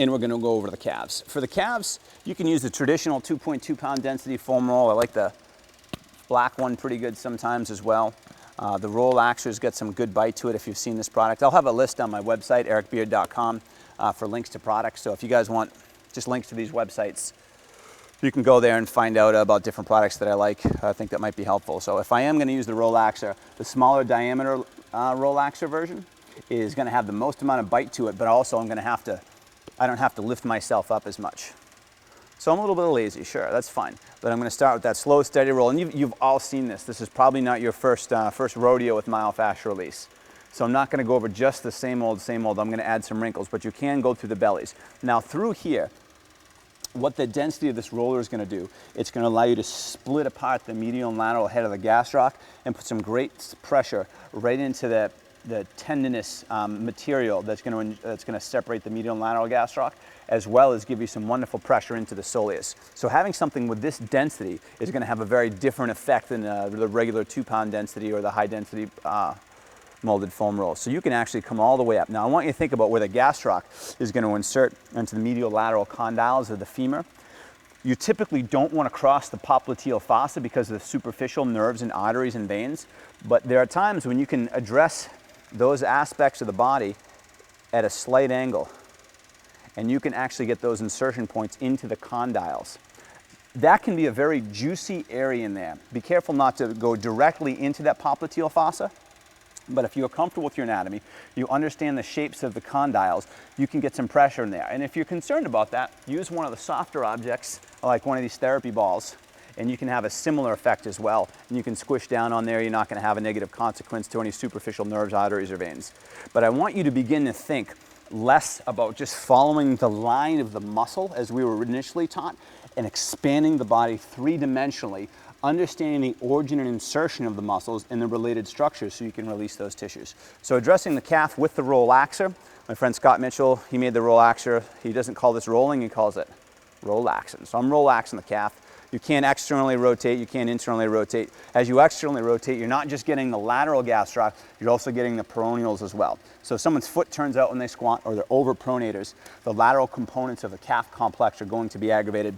and we're going to go over the calves. For the calves, you can use the traditional 2.2 pound density foam roll. I like the black one pretty good sometimes as well. The roll laxer's got some good bite to it if you've seen this product. I'll have a list on my website, ericbeard.com, for links to products. So if you guys want just links to these websites, you can go there and find out about different products that I like. I think that might be helpful. So if I am going to use the roll laxer, the smaller diameter roll laxer version is going to have the most amount of bite to it, but also I don't have to lift myself up as much. So I'm a little bit lazy, sure, that's fine. But I'm going to start with that slow, steady roll. And you've all seen this. This is probably not your first rodeo with myofascial release. So I'm not going to go over just the same old, same old. I'm going to add some wrinkles, but you can go through the bellies. Now through here, what the density of this roller is going to do, it's going to allow you to split apart the medial and lateral head of the gastroc and put some great pressure right into the tendinous material that's going to separate the medial and lateral gastroc, as well as give you some wonderful pressure into the soleus. So having something with this density is going to have a very different effect than the regular 2 pound density or the high density molded foam roll. So you can actually come all the way up. Now I want you to think about where the gastroc is going to insert into the medial lateral condyles of the femur. You typically don't want to cross the popliteal fossa because of the superficial nerves and arteries and veins, but there are times when you can address those aspects of the body at a slight angle, and you can actually get those insertion points into the condyles. That can be a very juicy area in there. Be careful not to go directly into that popliteal fossa, but if you're comfortable with your anatomy, you understand the shapes of the condyles, you can get some pressure in there. And if you're concerned about that, use one of the softer objects, like one of these therapy balls, and you can have a similar effect as well. And you can squish down on there, you're not going to have a negative consequence to any superficial nerves, arteries, or veins. But I want you to begin to think less about just following the line of the muscle as we were initially taught, and expanding the body three-dimensionally, understanding the origin and insertion of the muscles and the related structures so you can release those tissues. So addressing the calf with the roll laxer, my friend Scott Mitchell, he made the roll laxer. He doesn't call this rolling, he calls it roll laxing. So I'm roll laxing the calf. You can't externally rotate, you can't internally rotate. As you externally rotate, you're not just getting the lateral gastroc, you're also getting the peroneals as well. So if someone's foot turns out when they squat or they're overpronators, the lateral components of the calf complex are going to be aggravated.